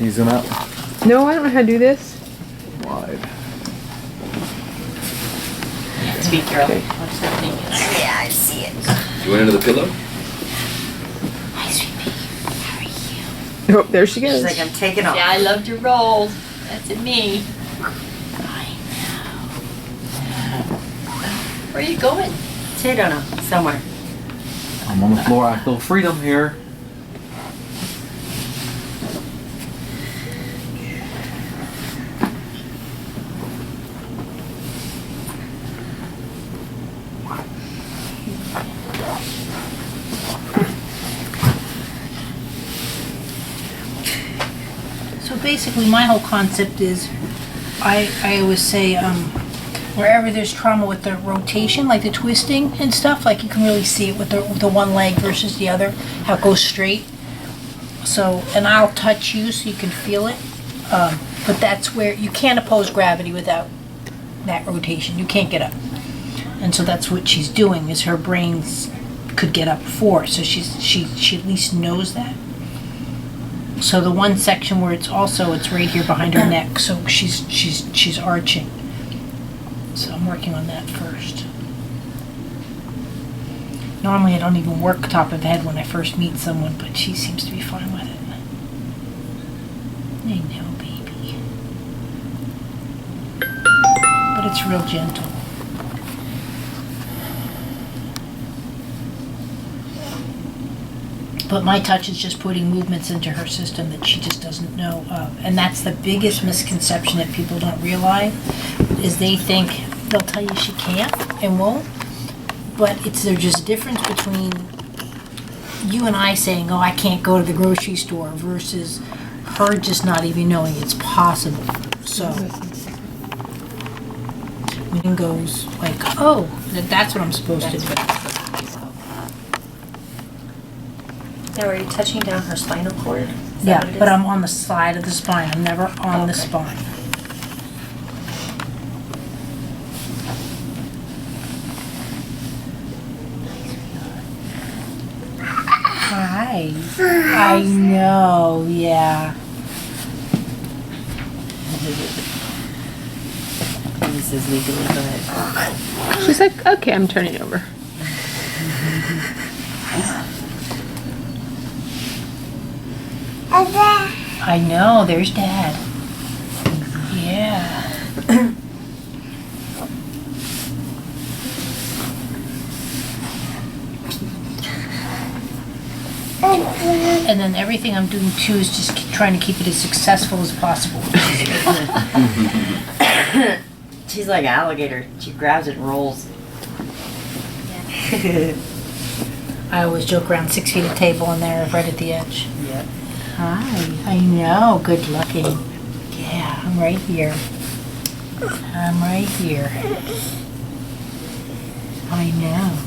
Can you zoom out? No, I don't know how to do this. Wide. Speak, girl. Okay. What's that thing? Yeah, I see it. You went into the pillow? Hi, sweet pea. How are you? Oh, there she goes. She's like, I'm taking off. Yeah, I loved your roll. That's in me. I Where are you going? know. I don't know. Somewhere. I'm on the floor. I feel freedom here. So basically, my whole concept is, I always say, wherever there's trauma with the rotation, like the twisting and stuff, like you can really see it with the one leg versus the other, how it goes straight. So, and I'll touch you so you can feel it. But that's where you can't oppose gravity without that rotation. You can't get up. And so that's what she's doing, is her brains could get up for. So she at least knows that. So the one section where it's right here behind her neck. So she's arching. So I'm working on that first. Normally I don't even work top of head when I first meet someone, but she seems to be fine with it. I know, baby. But it's real gentle. But my touch is just putting movements into her system that she just doesn't know of. And that's the biggest misconception that people don't realize, is they think they'll tell you she can't and won't. But there's just a difference between you and I saying, oh, I can't go to the grocery store, versus her just not even knowing it's possible. So when it goes like, oh, that's what I'm supposed to do. Now, are you touching down her spinal cord? Is that Yeah, what it but is? I'm on the side of the spine. I'm never on the spine. Hi. I know, yeah. This is legally good. She's like, okay, I'm turning over. I know, there's Dad. Yeah. And then everything I'm doing too is just trying to keep it as successful as possible. She's like an alligator. She grabs it and rolls. I always joke around 6 feet of table in there, right at the edge. Yep. Hi, I know, good looking. Yeah, I'm right here. I'm right here. I know.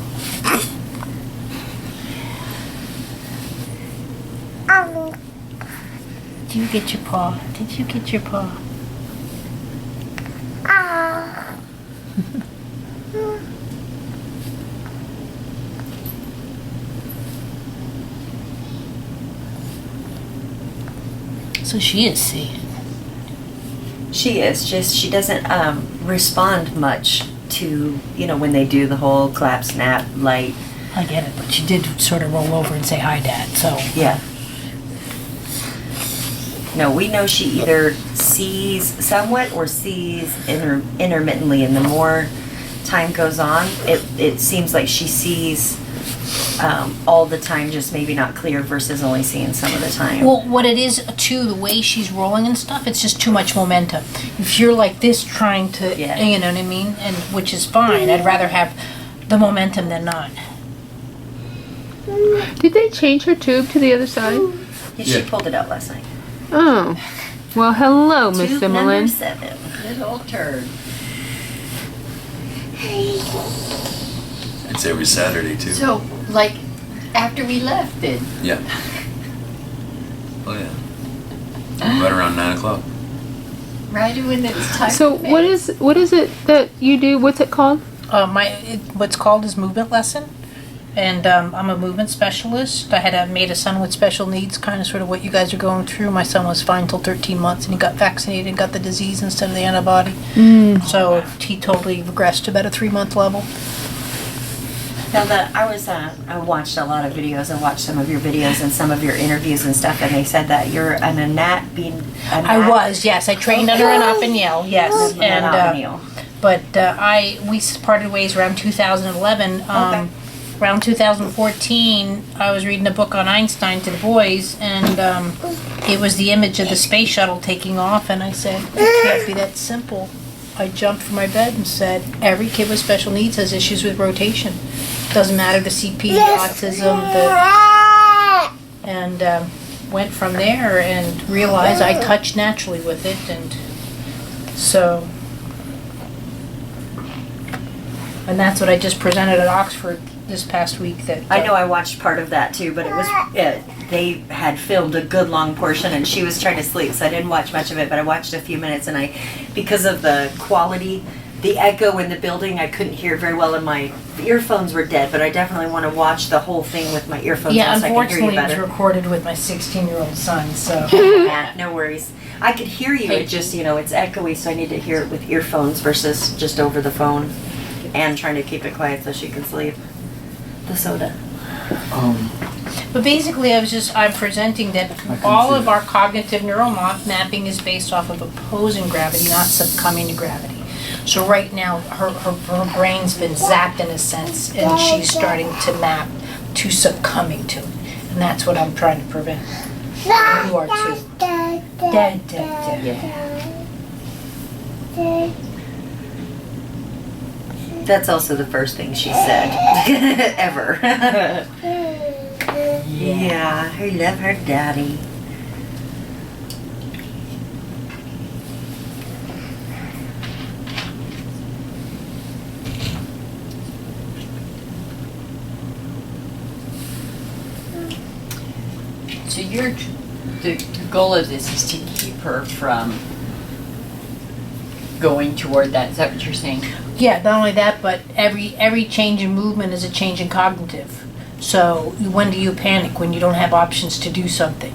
Did you get your paw? Did you get your paw? So she is seeing. She is. Just she doesn't respond much to, when they do the whole clap, snap, light. I get it, but she did sort of roll over and say hi, Dad. So Yeah. No, we know she either sees somewhat or sees intermittently, and the more time goes on, it seems like she sees all the time, just maybe not clear, versus only seeing some of the time. well, what it is too, the way she's rolling and stuff, it's just too much momentum. If you're like this trying to, Yeah. you know what I mean, and which is fine. I'd rather have the momentum than not. Did they change her tube to the other side? Yeah, she Yeah. pulled it out last night. Oh. Well, hello, Miss Tube number Emmelynn. 7. Good old turd. It's every Saturday too. So, like, after we left then? Yeah. Oh yeah. Right around 9 o'clock. Right when it's time So to bed. what is it that you do? What's it called? What's called is Movement Lesson, and I'm a movement specialist. I had made a son with special needs, kind of sort of what you guys are going through. My son was fine till 13 months, and he got vaccinated and got the disease instead of the antibody. So he totally regressed to about a 3-month level. Now I watched a lot of videos and watched some of your videos and some of your interviews and stuff, and they said that you're an adept I was, yes. I trained under an up and yell, yes. But we parted ways around 2011. Around 2014, I was reading a book on Einstein to the boys, and it was the image of the space shuttle taking off, and I said, it can't be that simple. I jumped from my bed and said, every kid with special needs has issues with rotation. Doesn't matter the CP, autism, and went from there and realized I touched naturally with it, and so, and that's what I just presented at Oxford this past week. That I know I watched part of that too, but it was they had filmed a good long portion, and she was trying to sleep, so I didn't watch much of it. But I watched a few minutes, and because of the quality, the echo in the building, I couldn't hear very well, and my earphones were dead. But I definitely want to watch the whole thing with my earphones yeah, on, so I can hear unfortunately, you it was better. recorded with my 16-year-old son, so. Yeah, no worries. I could hear you. It just, it's echoey, so I need to hear it with earphones versus just over the phone, and trying to keep it quiet so she can sleep. The soda. But basically, I'm presenting that all of our cognitive neural mapping is based off of opposing gravity, not succumbing to gravity. So right now, her brain's been zapped in a sense, and she's starting to map to succumbing to it. And that's what I'm trying to prevent. You are too. Dad. That's also the first thing she said, ever. Yeah, I love her daddy. So the goal of this is to keep her from going toward that. Is that what you're saying? Yeah, not only that, but every change in movement is a change in cognitive. So when do you panic? When you don't have options to do something.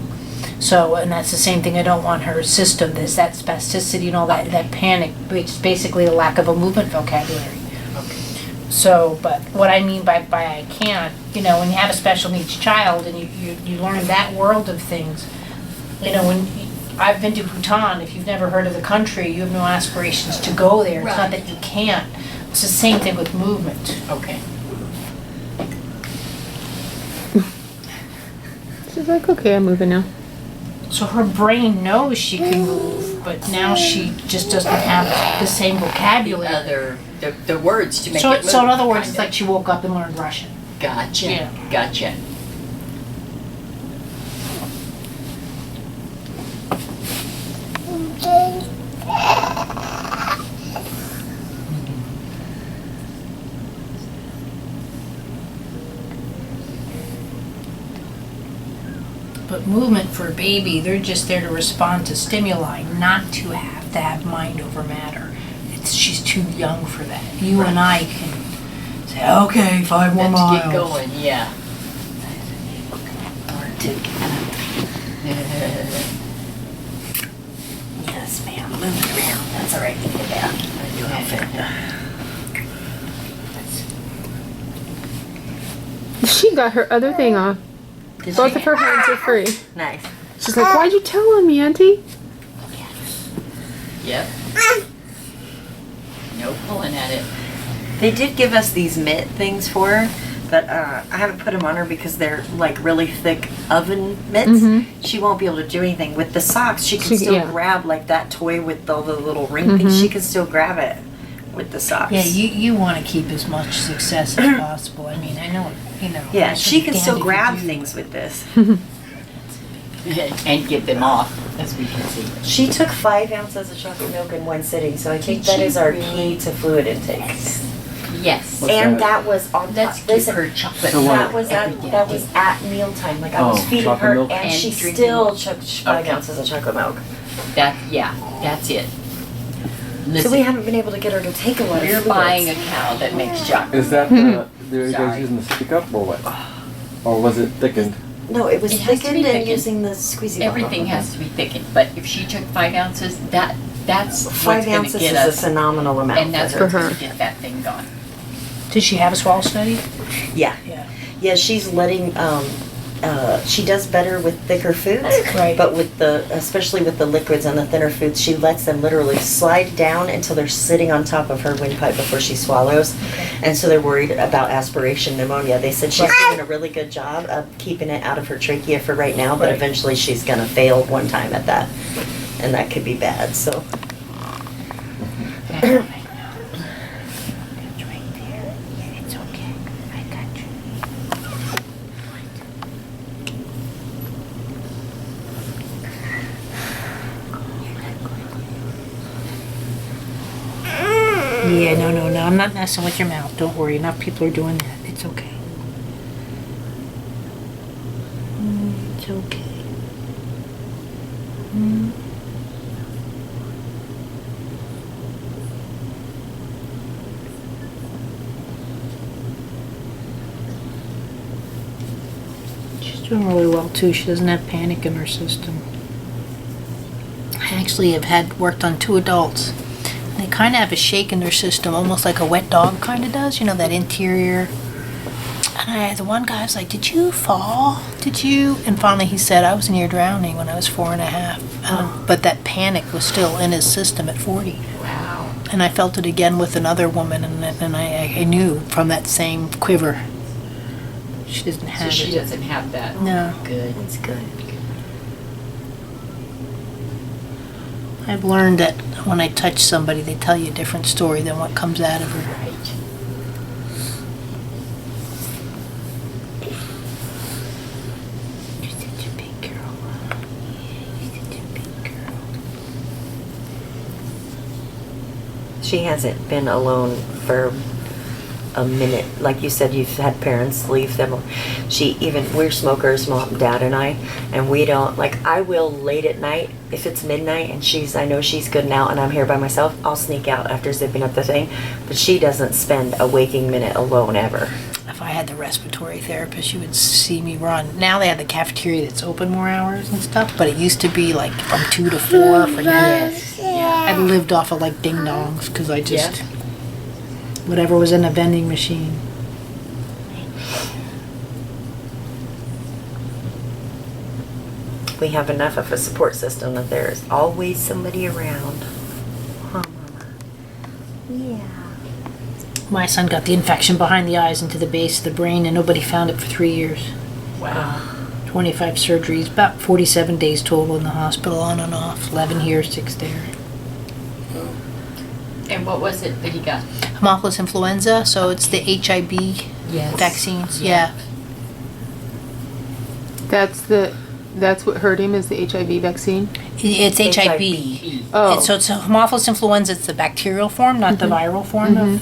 So, and that's the same thing. I don't want her system. There's that spasticity and all that panic, which is basically a lack of a movement vocabulary. Okay. So, but what I mean by I can't, when you have a special needs child and you learn that world of things, when I've been to Bhutan, if you've never heard of the country, you have no aspirations to go there. It's not that you can't. It's the same thing with movement. Okay. She's like, okay, I'm moving now. So her brain knows she can move, but now she just doesn't have the same vocabulary. The words to make So it move. in other words, it's like she woke up and learned Russian. Gotcha. Yeah. Gotcha. But movement for a baby, they're just there to respond to stimuli, not to have mind over matter. She's too young for that. You and I can say, okay, 5 more miles. Let's get going, yeah. Yes, ma'am. Move it around. That's all right. Yeah. She got her other thing off. Both of her hands are free. Nice. She's like, why'd you tell on me, Auntie? Yep. No pulling at it. They did give us these mitt things for her, but I haven't put them on her because they're like really thick oven mitts. She won't be able to do anything. With the socks, she can still grab like that toy with all the little ring things. She can still grab it with the socks. Yeah, you want to keep as much success as possible. I mean, I know, Yeah, she can still grab things with this. And get them off, as we can see. She took 5 ounces of chocolate milk in one sitting, so I think that is our key to fluid intake. Yes. What's And that? that was on Let's top. give Listen, her chocolate. So what? that was at mealtime. Like I was Oh, feeding chocolate her, milk? and she And drinking still milk. took 5 ounces of chocolate milk. That's it. So Listen, we haven't been able to get her to take a lot of you're fluids. buying a cow that makes chocolate. Is that the Were you guys Sorry. using the stick up or what? Or was it thickened? No, it was It has to thickened be and thickened. using the squeezy bottle. Everything has to be thickened, but if she took 5 ounces, that's what's 5 gonna ounces get is a us, phenomenal amount and that's for what's her. gonna get that thing gone. Did she have a swallow study? Yeah. Yeah. Yeah, she's letting, she does better with thicker foods. Right. But with especially with the liquids and the thinner foods, she lets them literally slide down until they're sitting on top of her windpipe before she swallows. And so they're worried about aspiration pneumonia. They said she's doing a really good job of keeping it out of her trachea for right now, but Right. eventually she's gonna fail one time at that. And that could be bad, so. Yeah, no. I'm not messing with your mouth. Don't worry. Enough people are doing that. It's okay. It's okay. She's doing really well too. She doesn't have panic in her system. I actually have worked on 2 adults. They kind of have a shake in their system, almost like a wet dog kind of does, that interior. And the one guy was like, "Did you fall? Did you?" And finally he said, "I was near drowning when I was 4.5." But that panic was still in his system at 40. Wow. And I felt it again with another woman, and I knew from that same quiver. She doesn't So have she it. doesn't have that. No. Good. That's good. I've learned that when I touch somebody, they tell you a different story than what comes out of her. Right. You're such a big girl. You're such a big girl. She hasn't been alone for a minute. Like you said, you've had parents leave them. We're smokers, mom, dad, and I, and we don't, I will late at night, if it's midnight and I know she's good now and I'm here by myself, I'll sneak out after zipping up the thing, but she doesn't spend a waking minute alone ever. If I had the respiratory therapist, she would see me run. Now they have the cafeteria that's open more hours and stuff, but it used to be from 2 to 4 for years. I lived off of ding dongs because I just, whatever was in a vending machine. We have enough of a support system that there is always somebody around. Huh, Mama? Yeah. My son got the infection behind the eyes into the base of the brain, and nobody found it for 3 years. Wow. 25 surgeries, about 47 days total in the hospital, on and off. 11 here, 6 there. And what was it that he got? Haemophilus influenza, so it's the HIB Yes. vaccines. Yeah. Yeah. That's what hurt him, is the HIV vaccine? It's HIB. Oh. So it's a Haemophilus influenza. It's the bacterial form, not the viral form of.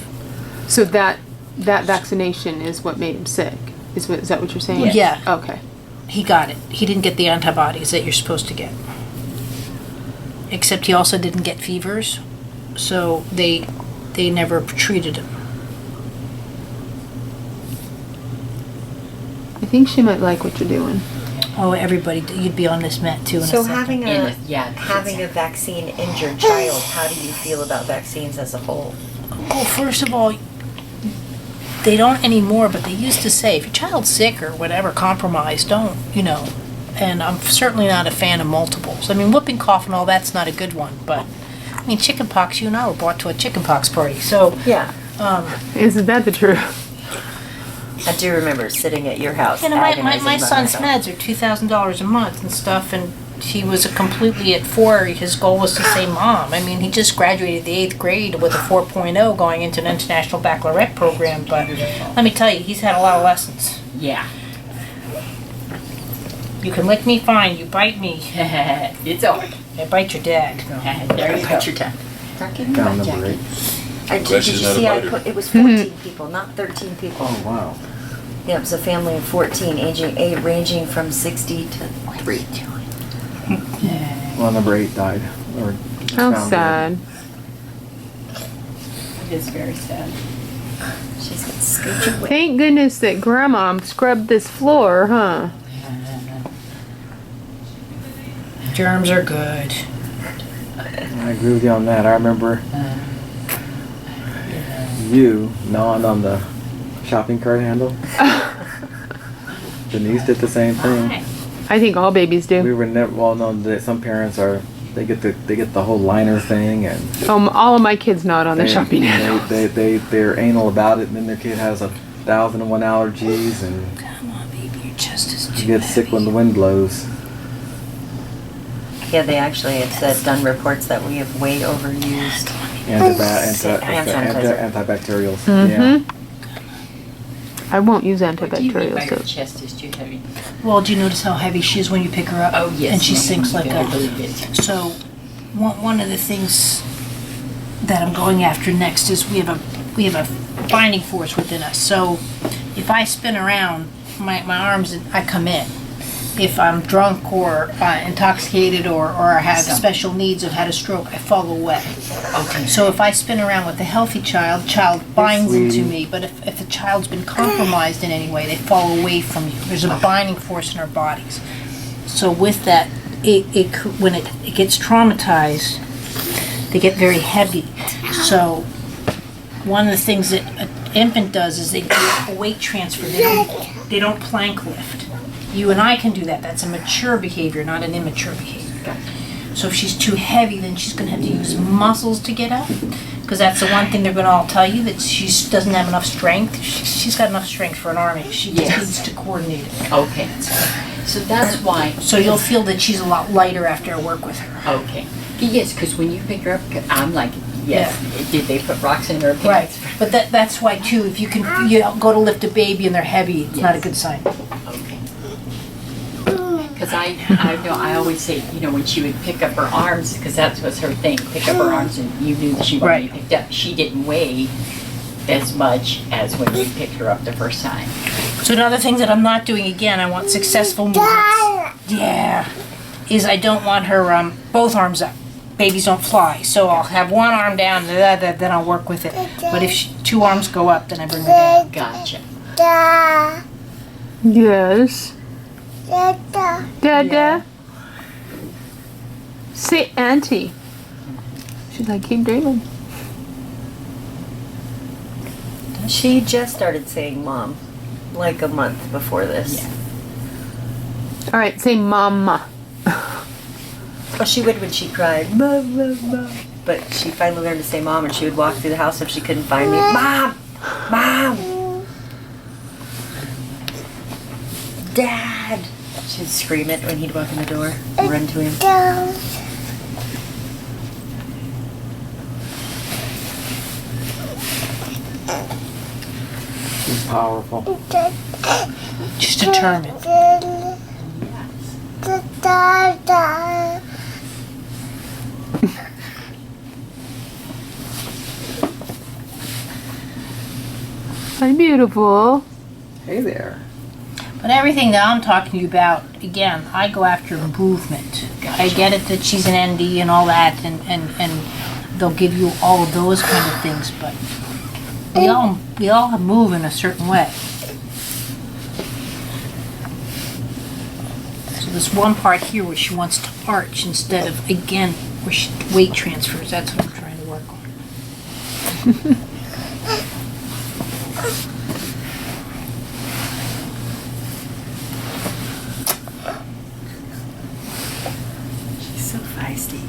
So that vaccination is what made him sick. Is that what you're saying? Yes. Yeah. Okay. He got it. He didn't get the antibodies that you're supposed to get. Except he also didn't get fevers, so they never treated him. I think she might like what you're doing. Oh, everybody, you'd be on this mat too in a So second. having a vaccine injured child, how do you feel about vaccines as a whole? Well, first of all, they don't anymore, but they used to say, if your child's sick or whatever, compromised, don't, And I'm certainly not a fan of multiples. I mean, whooping cough and all that's not a good one, but, chicken pox, you and I were brought to a chicken pox party, so, Yeah. Isn't that the truth? I do remember sitting at your house. my agonizing about son's myself. meds are $2,000 a month and stuff, and he was completely at 4. His goal was to say mom. I mean, he just graduated the 8th grade with a 4.0 going into an international baccalaureate program, but let me tell you, he's had a lot of lessons. Yeah. You can lick me, fine. You bite me, It's over. I bite your dad. There you go. Put your tongue. Down number 8. Did Glad you she's not a see I biter. put, it was 14 people, not 13 people. Oh, wow. Yeah, it was a family of 14, ranging from 60 to 3. Well, number 8 died. Or How found sad. It is very sad. She's gonna scooch away. Thank goodness that Grandma scrubbed this floor, huh? Germs are good. I agree with you on that. I remember you gnawing on the shopping cart handle. Denise did the same thing. I think all babies do. We were never well known that some parents are they get the whole liner thing and All of my kids gnawed on the shopping handle. they're anal about it, and then their kid has 1,001 allergies and Come on, baby, your chest is you too get sick when the wind blows. Yeah, they actually have said, done reports that we have way overused. Antibacterials. Mm-hmm. Yeah. I won't use What do you mean by antibacterial her soap. chest is too heavy? Well, do you notice how heavy she is when you pick her up? Oh, yes. And she sinks like I a... believe it. So, one of the things that I'm going after next is we have a binding force within us. So, if I spin around, my arms, I come in. If I'm drunk or intoxicated or I have special needs, I've had a stroke, I fall away. Okay. So if I spin around with a healthy child binds into me. But if the child's been compromised in any way, they fall away from you. There's a binding force in our bodies. So with that, when it gets traumatized, they get very heavy. So one of the things that an infant does is they do a weight transfer. They don't plank lift. You and I can do that. That's a mature behavior, not an immature behavior. So if she's too heavy, then she's going to have to use muscles to get up. Because that's the one thing they're going to all tell you, that she doesn't have enough strength. She's got enough strength for an army. She just needs to coordinate it. Okay. So that's why. So you'll feel that she's a lot lighter after I work with her. Okay. Yes, because when you pick her up, I'm like, yes. Did they put rocks in her pants? Right. But that's why, too, if you go to lift a baby and they're heavy, it's not a good sign. Okay. Because I know, I always say, when she would pick up her arms, because that was her thing, pick up her arms, and you knew that she wanted to be picked up. She didn't weigh as much as when you picked her up the first time. So another thing that I'm not doing, again, I want successful movements. Yeah. Is I don't want her both arms up. Babies don't fly. So I'll have one arm down, then I'll work with it. But if two arms go up, then I bring her down. Gotcha. Yes. Dada. Say auntie. She's like, keep dreaming. She just started saying mom, like a month before this. Yeah. All right, say mama. Well, she would when she cried, mom, mom, mom. But she finally learned to say mom, and she would walk through the house if she couldn't find me. Mom! Mom! Dad! She'd scream it when he'd walk in the door and run to him. She's powerful. She's determined. Hi, beautiful. Hey there. But everything that I'm talking to you about, again, I go after movement. I get it that she's an ND and all that, and they'll give you all of those kind of things, but we all move in a certain way. So this one part here where she wants to arch instead of, again, where she weight transfers, that's what I'm trying to work on. She's so feisty.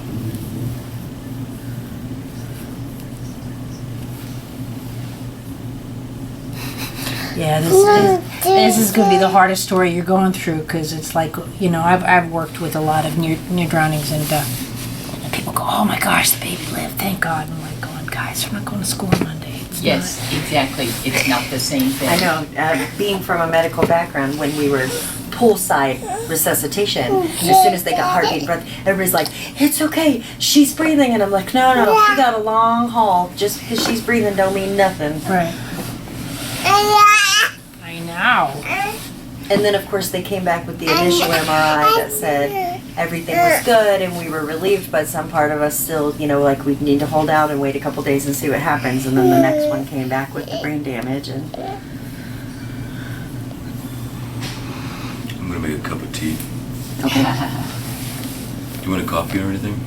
Yeah, this is going to be the hardest story you're going through, because it's like, I've worked with a lot of near drownings, and people go, oh my gosh, the baby lived, thank God. I'm like going, guys, we're not going to school on Monday. Yes, exactly. It's not the same thing. I know, being from a medical background, when we were poolside resuscitation, as soon as they got heartbeat and breath, everybody's like, it's okay, she's breathing. And I'm like, no, she got a long haul. Just because she's breathing don't mean nothing. Right. I know. And then, of course, they came back with the initial MRI that said everything was good and we were relieved, but some part of us still, you know, like we need to hold out and wait a couple days and see what happens. And then the next one came back with the brain damage. And I'm gonna make a cup of tea. okay. Do you want a coffee or anything?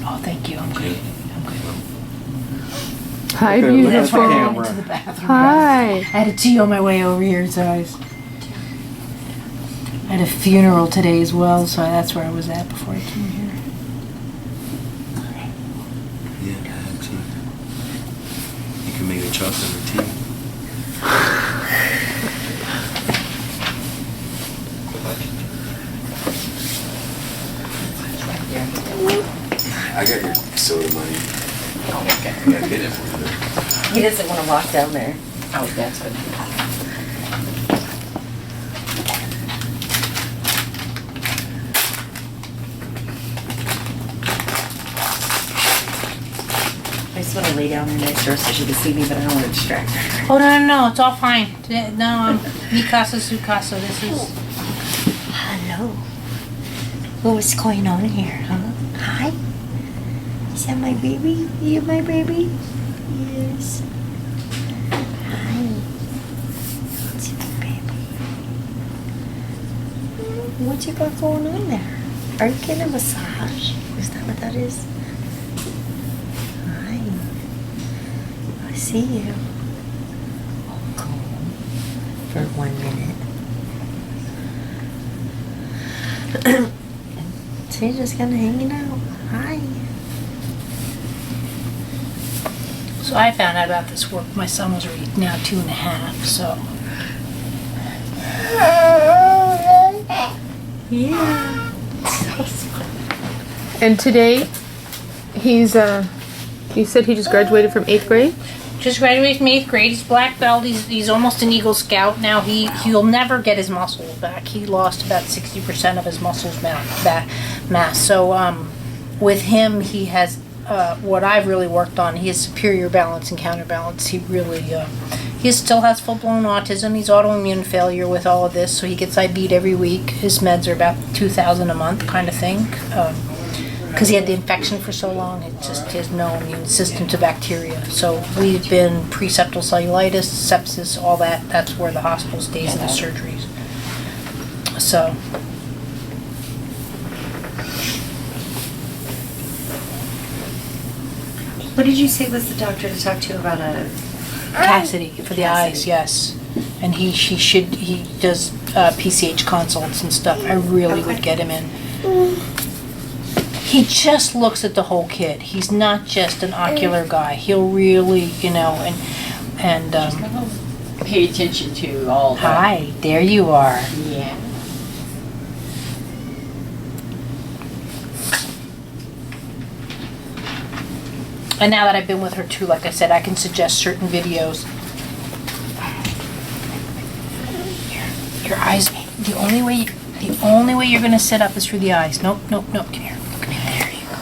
Oh, thank you. I'm good. Yeah. I'm good. Hi, Look at the beautiful. camera. Into the bathroom. Hi. I had a tea on my way over here, so I had a funeral today as well, so that's where I was at before I came here. Yeah, I had tea. You can make a chocolate or tea. I got your soda money. Oh, okay. I gotta get it for you. He doesn't want to walk down there. Oh, that's what. I just want to lay down there next to her so she can see me, but I don't want to distract her. Oh, no, it's all fine. No, mi casa, su casa. This is... Hello. What's going on here, huh? Hi. Is that my baby? You my baby? Yes. Hi. It's my baby. What you got going on there? Are you getting a massage? Is that what that is? Hi. I see you. Oh, calm for 1 minute. So you're just kind of hanging out. Hi. So I found out about this work. My son was already now 2.5, so... Yeah. So sweet. And today, he's, you said he just graduated from 8th grade? Just graduated from 8th grade. He's black belt. He's almost an Eagle Scout now. He'll never get his muscles back. He lost about 60% of his muscles mass. So with him, he has what I've really worked on. He has superior balance and counterbalance. He really he still has full blown autism. He's autoimmune failure with all of this. So he gets IV'd every week. His meds are about $2,000 a month, kind of thing. Because he had the infection for so long, it just has no immune system to bacteria. So we've been preseptal cellulitis, sepsis, all that. That's where the hospital stays and the surgeries. So. What did you say was the doctor to talk to about a... Cassidy for the eyes, Cassidy. yes. And he does PCH consults and stuff. I really would get him in. He just looks at the whole kid. He's not just an ocular guy. He'll really, and Pay attention to all the. hi, there you are. Yeah. And now that I've been with her too, like I said, I can suggest certain videos. Your eyes, the only way you're gonna sit up is through the eyes. Nope, come here. Come here, there you go.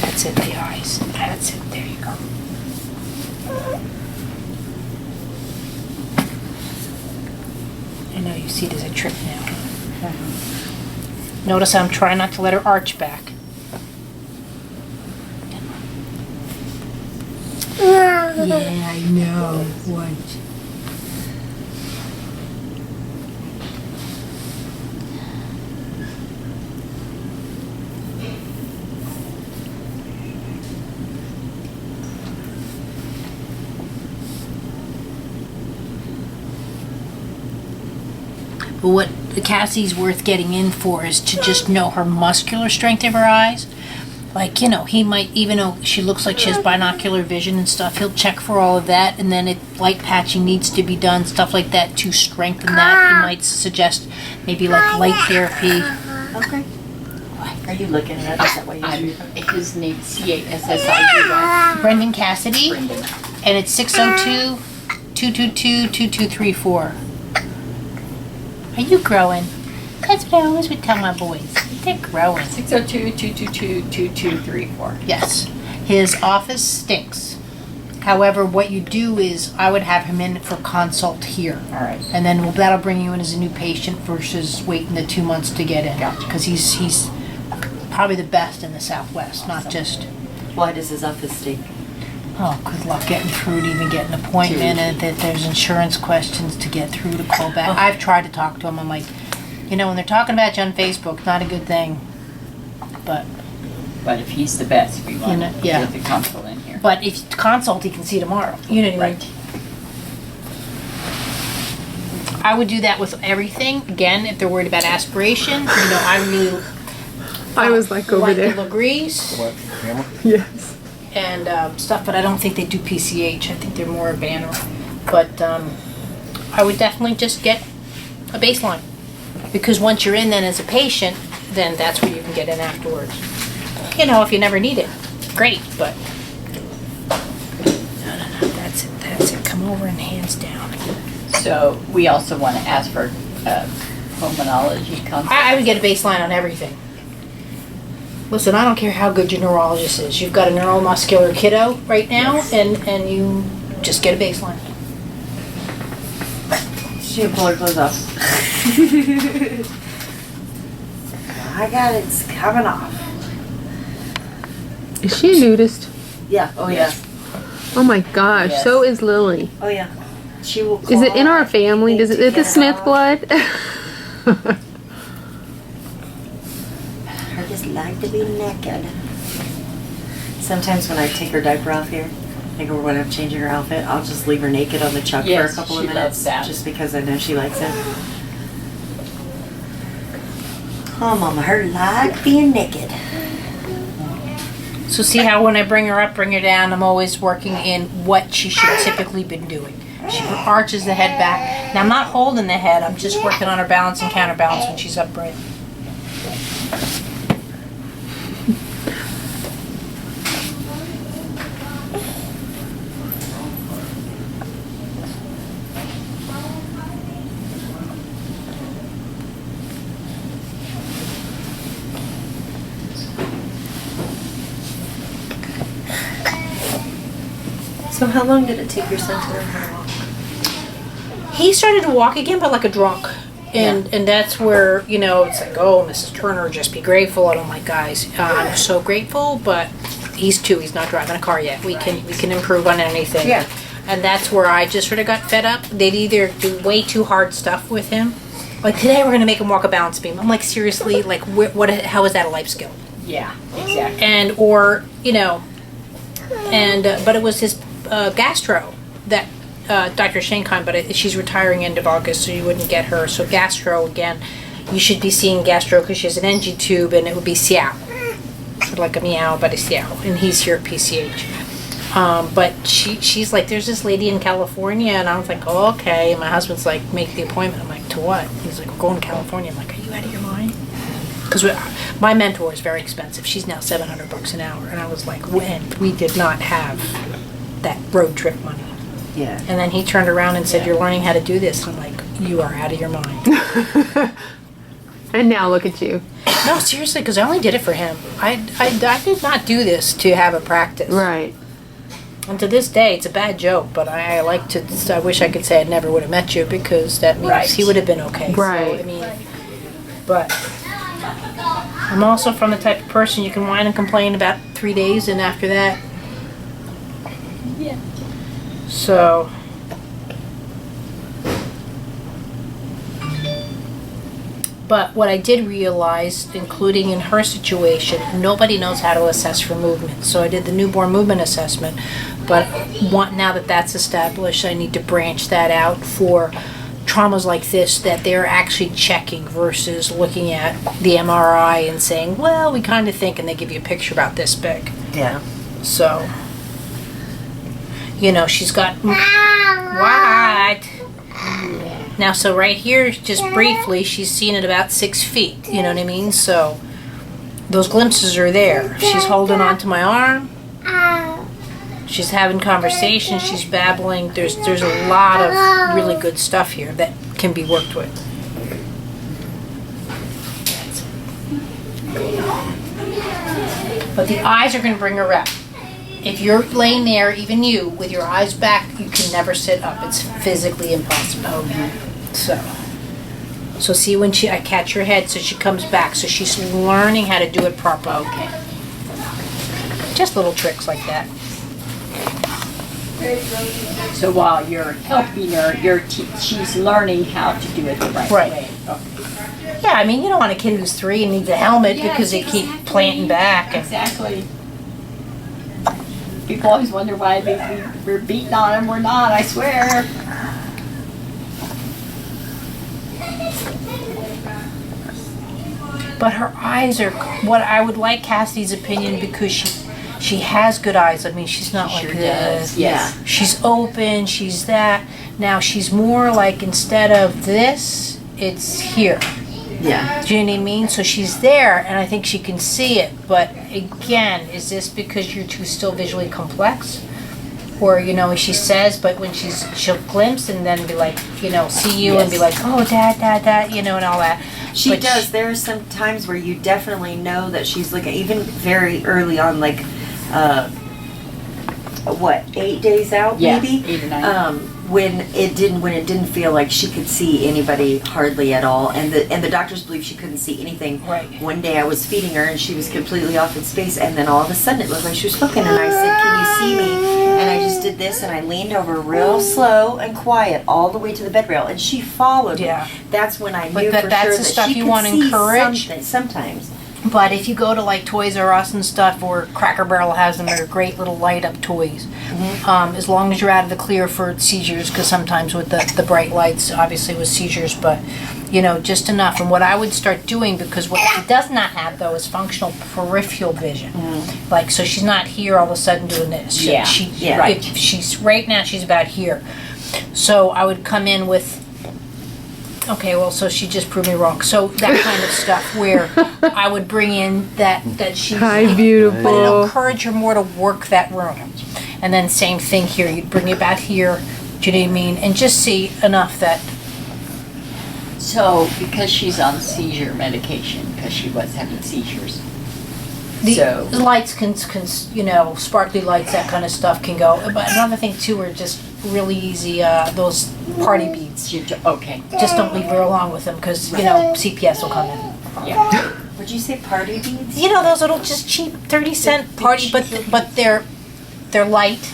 That's it, the eyes. That's it, there you go. I know you see it as a trick now. Notice I'm trying not to let her arch back. Yeah, I know. What? But what Cassie's worth getting in for is to just know her muscular strength of her eyes. Like, he might, even though she looks like she has binocular vision and stuff, he'll check for all of that, and then if light patching needs to be done, stuff like that, to strengthen that, he might suggest maybe like light therapy. Okay. Are you looking at it? Is that why you His name's CASSID. Brendan Cassidy, Brendan. and it's 602-222-2234. Are you growing? That's what I always would tell my boys. They're growing. 602-222-2234. Yes. His office stinks. However, what you do is I would have him in for consult here. All right. And then that'll bring you in as a new patient versus waiting the 2 months to get in. Gotcha. Because he's probably the best in the Southwest, not just, Why does his office stink? oh, good luck getting through to even get an appointment, and that there's insurance questions to get through to call back. I've tried to talk to him. I'm like, when they're talking about you on Facebook, not a good thing. But But if he's the best, we want to yeah. get the consult in here. But if consult, he can see tomorrow. You know what I mean? Right. I would do that with everything. Again, if they're worried about aspiration, I really I was like over like there. the Legrees What, camera? Yes. and stuff, but I don't think they do PCH. I think they're more a banner. But I would definitely just get a baseline. Because once you're in then as a patient, then that's where you can get in afterwards. If you never need it, great, but no, that's it, come over and hands down. So we also want to ask for pulmonology consult. I would get a baseline on everything. Listen, I don't care how good your neurologist is. You've got a neuromuscular kiddo right now, and you just get a baseline. She can pull her clothes off. I got it. It's coming off. Is she a nudist? Yeah. Oh yeah. Oh my gosh, Yes. so is Lily. Oh yeah. She will. Is it in claw our family? anything Is to it the get Smith off. blood? Her just like to be naked. Sometimes when I take her diaper off here, or when I'm changing her outfit, I'll just leave her naked on the chuck Yes, for a couple of she minutes, loves that. just because I know she likes it. Oh, Mama, her like being naked. So see how when I bring her up, bring her down, I'm always working in what she should typically been doing. She arches the head back. Now I'm not holding the head, I'm just working on her balance and counterbalance when she's upright. So how long did it take your son to learn how to walk? He started to walk again, but like a drunk. And that's where, it's like, oh, Mrs. Turner, just be grateful. And I'm like, guys, I'm so grateful, but he's 2. He's not driving a car yet. We can improve on anything. Yeah. And that's where I just sort of got fed up. They'd either do way too hard stuff with him. Like, today we're going to make him walk a balance beam. I'm like, seriously? Like, how is that a life skill? Yeah, exactly. But it was his gastro that Dr. Shankheim, but she's retiring end of August, so you wouldn't get her. So gastro, again, you should be seeing gastro because she has an NG tube, and it would be Seow. Sort of like a meow, but a Seow. And he's here at PCH. But she's like, there's this lady in California, and I was like, oh, okay. And my husband's like, make the appointment. I'm like, to what? He's like, we're going to California. I'm like, are you out of your mind? Because my mentor is very expensive. She's now $700 an hour. And I was like, when? We did not have that road trip money. Yeah. And then he turned around and said, you're learning how to do this. And I'm like, you are out of your mind. And now look at you. No, seriously, because I only did it for him. I did not do this to have a practice. Right. And to this day, it's a bad joke, but I like to, I wish I could say I never would have met you because that means Right. he would have been okay. Right. So, I mean, but I'm also from the type of person you can whine and complain about 3 days and after that. Yeah. So. But what I did realize, including in her situation, nobody knows how to assess for movement. So I did the newborn movement assessment, but now that that's established, I need to branch that out for traumas like this that they're actually checking versus looking at the MRI and saying, well, we kind of think, and they give you a picture about this big. Yeah. So, she's got... What? Now, so right here, just briefly, she's seen it about 6 feet. You know what I mean? So, those glimpses are there. She's holding on to my arm. She's having conversation. She's babbling. There's a lot of really good stuff here that can be worked with. But the eyes are going to bring her up. If you're laying there, even you, with your eyes back, you can never sit up. It's physically impossible. So see when I catch her head, so she comes back. So she's learning how to do it properly. Okay. Just little tricks like that. So while you're helping her, she's learning how to do it the right way. Okay. Yeah, I mean, you don't want a kid who's 3 and needs a helmet because they keep planting back. And Exactly. People always wonder why we're beating on them. We're not, I swear. But her eyes are what I would like Cassidy's opinion, because she has good eyes. I mean, she's not like Sure this. does, yes. She's open, she's that. Now she's more like, instead of this, it's here. Yeah. Do you know what I mean? So she's there, and I think she can see it. But again, is this because you're too still visually complex? Or, you know, she says, but when she'll glimpse and then be like, you know, see you and be like, oh, dad, you know, and all that. She But does. There are some times where you definitely know that she's looking, even very early on, like, 8 days out, Yeah, maybe? 8 or 9. When it didn't feel like she could see anybody hardly at all, and the doctors believe she couldn't see anything. Right. One day I was feeding her and she was completely off in space, and then all of a sudden it looked like she was looking, and I said, "Can you see me?" And I just did this, and I leaned over real slow and quiet all the way to the bed rail, and she followed me. Yeah. That's when I But knew for that's sure the that stuff she you could want to see encourage. something, sometimes. But if you go to like Toys R Us and stuff, or Cracker Barrel has them, they're great little light up toys. As long as you're out of the clear for seizures, because sometimes with the bright lights, obviously with seizures, but you know, just enough. And what I would start doing, because what she does not have though is functional peripheral vision. Like, so she's not here all of a sudden doing this. Yeah. Right. She's right now, she's about here. So I would come in with, okay, well, so she just proved me wrong. So that kind of stuff where I would bring in that she's... Hi, But it'll beautiful. encourage her more to work that room. And then same thing here. You'd bring it back here, do you know what I mean? And just see enough that... So, because she's on seizure medication, because she was having seizures. The lights can, you know, sparkly lights, that kind of stuff can go. But another thing, too, are just really easy, those party beads. Okay. Just don't leave her along with them, because, you know, CPS will come in. Yeah. Would you say party beads? You know, those little just cheap 30-cent party, but they're light,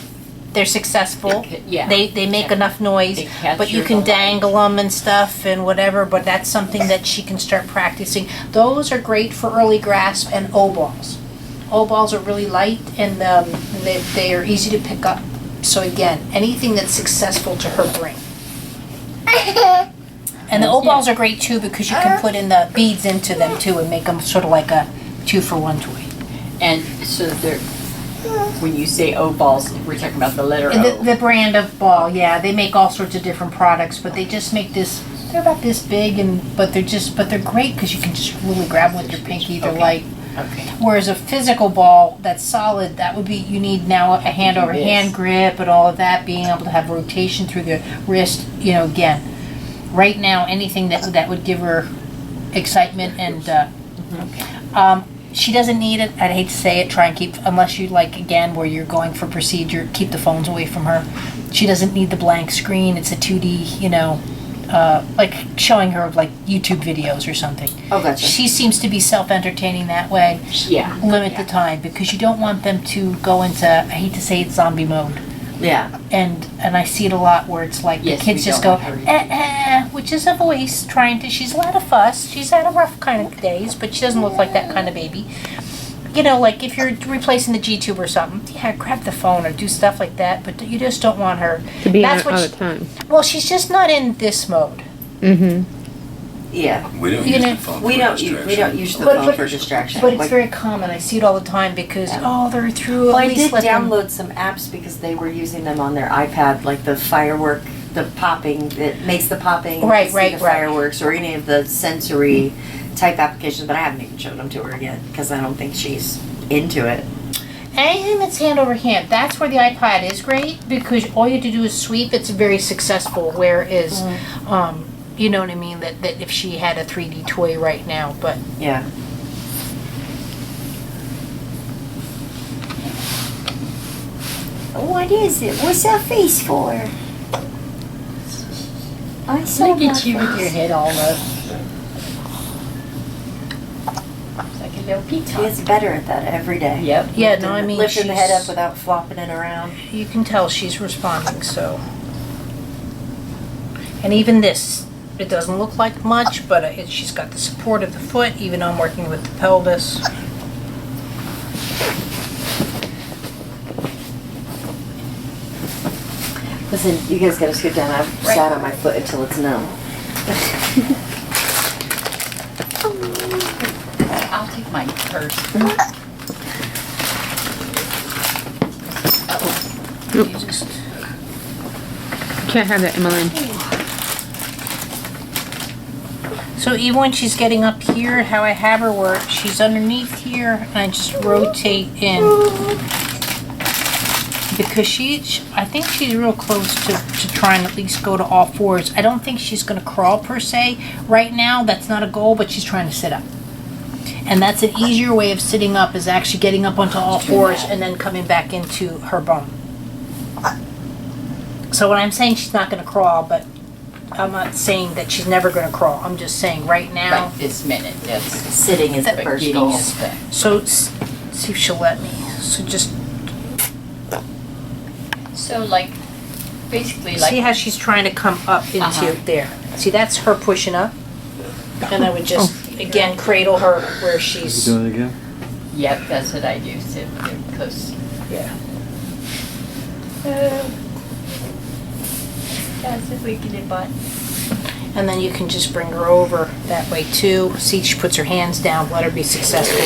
they're successful. Yeah. They make enough noise, They capture but you the can light. dangle them and stuff and whatever. But that's something that she can start practicing. Those are great for early grasp, and O-balls. O-balls are really light, and they are easy to pick up. So again, anything that's successful to her brain. And the O-balls are great too, because you can put in the beads into them too and make them sort of like a 2-for-1 toy. And so when you say O-balls, we're talking about the letter O. The brand of ball, yeah. They make all sorts of different products, but they just make this, they're about this big, but they're great because you can just really grab them with your pinky. They're light. Okay. Whereas a physical ball that's solid, that would be, you need now a hand over hand grip and all of that, being able to have rotation through the wrist, you know, again. Right now, anything that would give her excitement and, she doesn't need it. I'd hate to say it, try and keep, unless you like, again, where you're going for procedure, keep the phones away from her. She doesn't need the blank screen. It's a 2D, you know, like showing her like YouTube videos or something. Oh, gotcha. She seems to be self-entertaining that way. Yeah. Limit the time, because you don't want them to go into, I hate to say it, zombie mode. Yeah. And I see it a lot where it's like Yes, the kids we just don't go, want her which is a voice trying to, she's a lot of fuss, she's had a rough kind of days, but she doesn't look like that kind of baby. You know, like if you're replacing the G-tube or something, yeah, grab the phone or do stuff like that, but you just don't want her. To be That's out what of time. Well, she's just not in this mode. Mm-hmm. Yeah. We don't You use know, the phone We for don't distraction. use the But- phone but- for distraction. But it's Like, very common. I see it all the time because, they're through well, at I least did let them- download some apps because they were using them on their iPad, like the firework, the popping, that makes the popping, Right, see right, the right. fireworks, or any of the sensory type applications, but I haven't even showed them to her yet because I don't think she's into it. Anything that's hand over hand, that's where the iPad is great, because all you have to do is sweep. It's very successful. Whereas, you know what I mean, that if she had a 3D toy right now, but Yeah. What is it? What's that face for? I saw Look at that you with face. your head all up. It's like a little She peacock. gets better at that every day. Yep. Yeah, no, I mean, Lifting the head she's- up without flopping it around. You can tell she's responding, so. And even this, it doesn't look like much, but she's got the support of the foot, even though I'm working with the pelvis. Listen, you guys gotta scoot down. I've sat on my foot until it's numb. I'll take my purse. You just, Can't have that, Emmelynn. so even when she's getting up here, how I have her work, she's underneath here, and I just rotate in. Because I think she's real close to trying to at least go to all fours. I don't think she's gonna crawl per se. Right now, that's not a goal, but she's trying to sit up. And that's an easier way of sitting up, is actually getting up onto all fours and then coming back into her bum. So when I'm saying she's not gonna crawl, but I'm not saying that she's never gonna crawl. I'm just saying right now. Right this minute, that's Sitting is the but first getting goal. is the- So see if she'll let me. So just So like, basically like. see how she's trying to come up into Uh-huh. there. See, that's her pushing up. And I would just, again, cradle her where You she's, doing it again? Yep, that's what I do, sit there close. yeah. That's a wiggly butt. And then you can just bring her over that way too. See, she puts her hands down, let her be successful,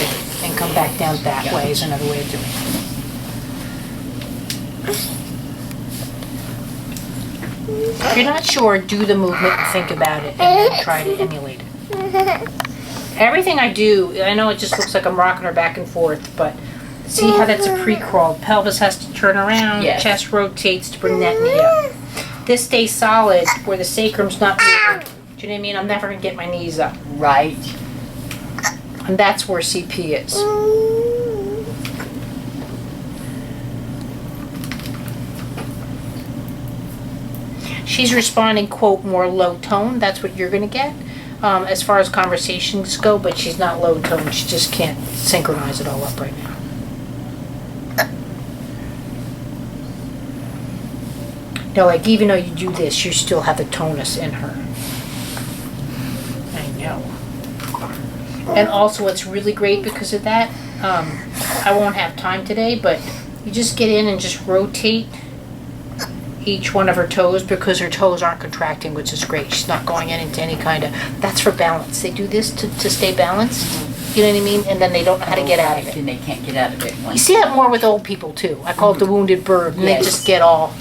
and come back down that way is another way of doing it. If you're not sure, do the movement and think about it, and then try to emulate it. Everything I do, I know it just looks like I'm rocking her back and forth, but see how that's a pre-crawl. Pelvis has to turn around, Yes. chest rotates to bring that knee up. This stays solid where the sacrum's not moving. Do you know what I mean? I'm never gonna get my knees up. Right. And that's where CP is. She's responding, quote, more low tone. That's what you're gonna get as far as conversations go, but she's not low tone. She just can't synchronize it all up right now. No, like even though you do this, you still have the tonus in her. I know. And also what's really great because of that, I won't have time today, but you just get in and just rotate each one of her toes because her toes aren't contracting, which is great. She's not going into any kind of, that's for balance. They do this to stay balanced, you know what I mean? And then they don't know how to get out of it. And they can't get out of it You once. see that more with old people too. I call it the wounded bird, and they Yes. just get all,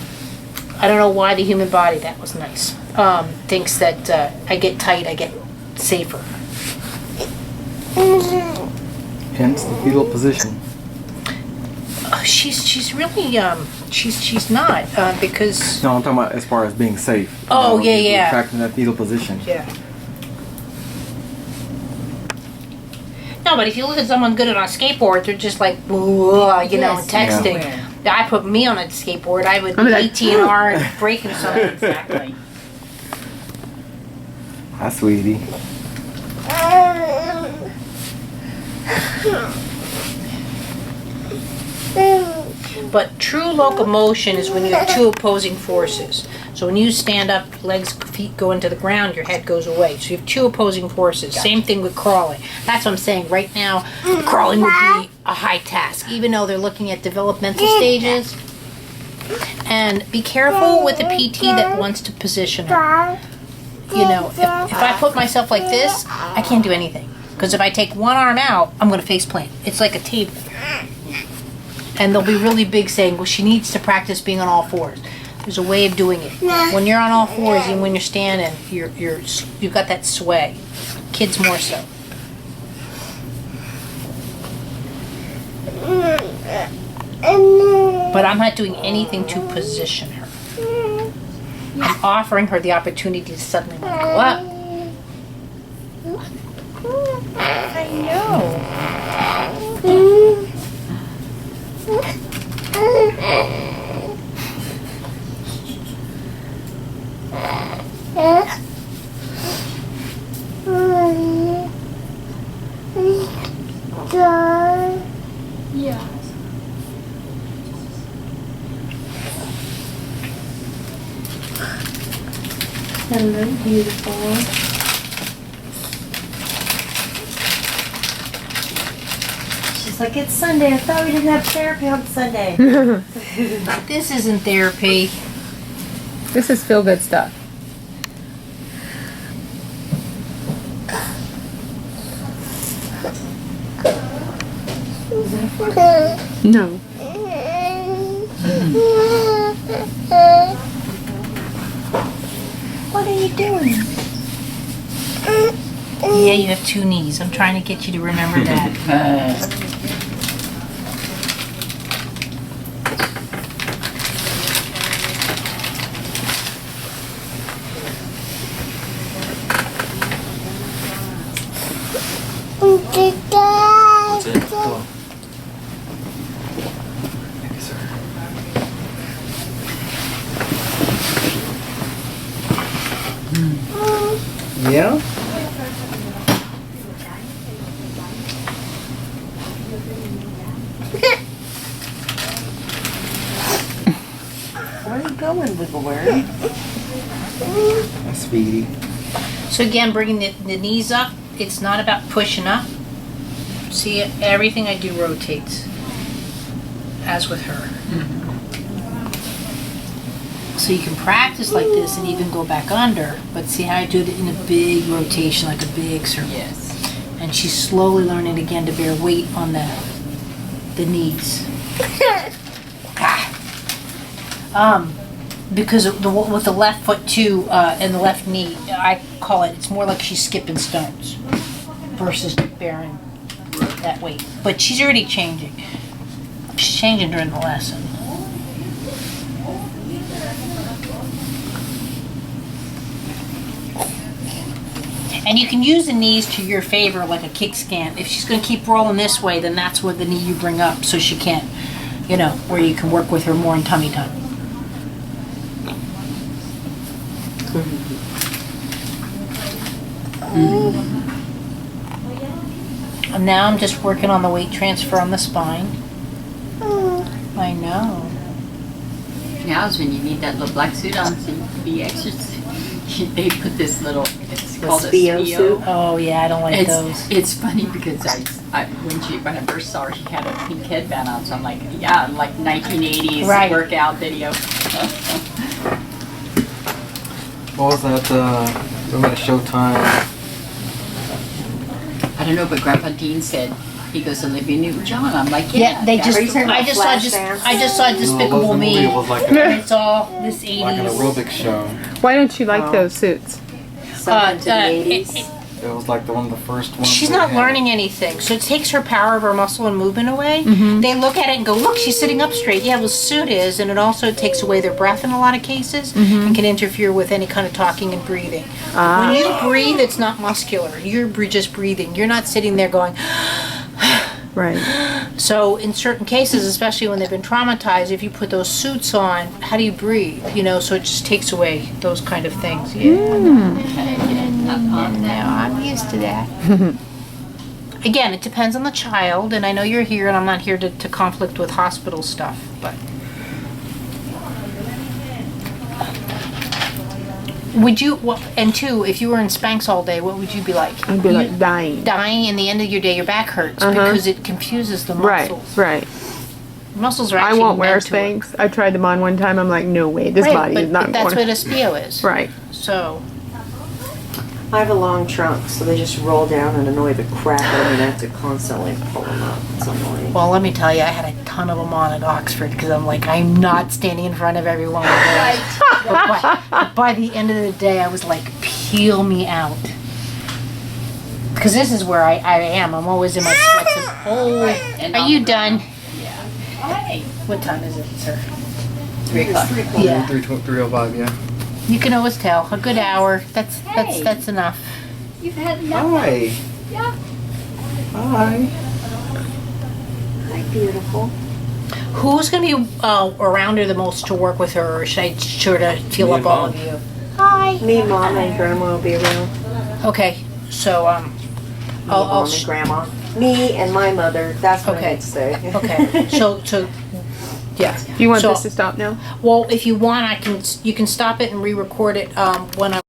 I don't know why the human body, that was nice, thinks that I get tight, I get safer. Hence the fetal position. She's really, she's not, because, No, I'm talking about as far as being safe. Oh, yeah, you're yeah. Retracting that fetal position. yeah. No, but if you look at someone good on a skateboard, they're just like, "Whoa," you know, Yes, texting. yeah. I put me on a skateboard, I would I'm be like, ATR and breaking something. Exactly. Hi, sweetie. But true locomotion is when you have two opposing forces. So when you stand up, legs, feet go into the ground, your head goes away. So you have two opposing forces. Same thing with crawling. That's what I'm saying. Right now, crawling would be a high task, even though they're looking at developmental stages. And be careful with the PT that wants to position her. You know, if I put myself like this, I can't do anything. Because if I take one arm out, I'm going to face plant. It's like a table. And they'll be really big saying, well, she needs to practice being on all fours. There's a way of doing it. When you're on all fours, even when you're standing, you've got that sway. Kids more so. But I'm not doing anything to position her. I'm offering her the opportunity to suddenly want to go up. I know. Hello, beautiful. She's like, it's Sunday. I thought we didn't have therapy on Sunday. This isn't therapy. This is feel good stuff. No. What are you doing? Yeah, you have two knees. I'm trying to get you to remember that. What's it? Cool. Thank you, sir. Yeah? Where are you going, Wiggle Worm? That's speedy. So again, bringing the knees up. It's not about pushing up. See, everything I do rotates, as with her. So you can practice like this and even go back under, but see how I do it in a big rotation, like a big circle. Yes. And she's slowly learning again to bear weight on the knees. Because with the left foot too and the left knee, I call it's more like she's skipping stones versus bearing that weight. But she's already changing. She's changing during the lesson. And you can use the knees to your favor like a kickstand. If she's going to keep rolling this way, then that's what the knee you bring up so she can't, where you can work with her more in tummy tuck. And now I'm just working on the weight transfer on the spine. I know. Now is when you need that little black suit on so you can be exercising. They put this little, it's called a Spio Spio. suit? Oh yeah, I don't like those. It's funny because when I first saw her, she had a pink headband on, so I'm like, yeah, like 1980s Right. workout video. What was that, Women at Showtime? I don't know, but Grandpa Dean said, he goes, Olivia Newton-John. I'm like, yeah. Yeah, they that's- just. Are you talking I about just saw. Flashdance? I just saw No, it Despicable wasn't a movie, Me. it was like, And it's all this like an 80s. aerobic show. Why don't you like Oh. those suits? Something to the 80s. It was like one of the first ones. She's they not had. learning anything, so it takes her power of her muscle and movement away. They look at it and go, look, she's sitting up straight. Yeah, well, suit is, and it also takes away their breath in a lot of cases and can interfere with any kind of talking and breathing. When you breathe, it's not muscular. You're just breathing. You're not sitting there going, Right. so in certain cases, especially when they've been traumatized, if you put those suits on, how do you breathe? So it just takes away those kind of things. I'm used to that. Again, it depends on the child, and I know you're here, and I'm not here to conflict with hospital stuff, but. Would you, and two, if you were in Spanx all day, what would you be like? I'd be like dying. Dying, and the end of your day, your back hurts because it confuses the Right, muscles. right. Muscles are I actually won't wear meant to work. Spanx. I tried them on one time. I'm like, no way, this Right, body but is not that's going. what a Spio is. Right. So, I have a long trunk, so they just roll down and annoy the crap out of me, and I have to constantly pull them up. It's annoying. well, let me tell you, I had a ton of them on at Oxford because I'm like, I'm not standing in front of everyone with those. But by the end of the day, I was like, peel me out. Because this is where I am. I'm always in my sweats. And Are you done? Hey, What time is it, sir? 3 o'clock. Yeah. 305, yeah. You can always tell. A good hour. That's enough. You've had enough. Hi. Yeah. Hi. Hi, beautiful. Who's going to be around her the most to work with her, or should I sort of feel Me up and all Mom. of you? Hi. Me, Mom, and Grandma will be around. Okay. So I'll Mom and Grandma. Me and my mother. That's what I Okay. need to say. okay. So yeah. Do you want So- this to stop now? Well, if you want, you can stop it and re-record it when I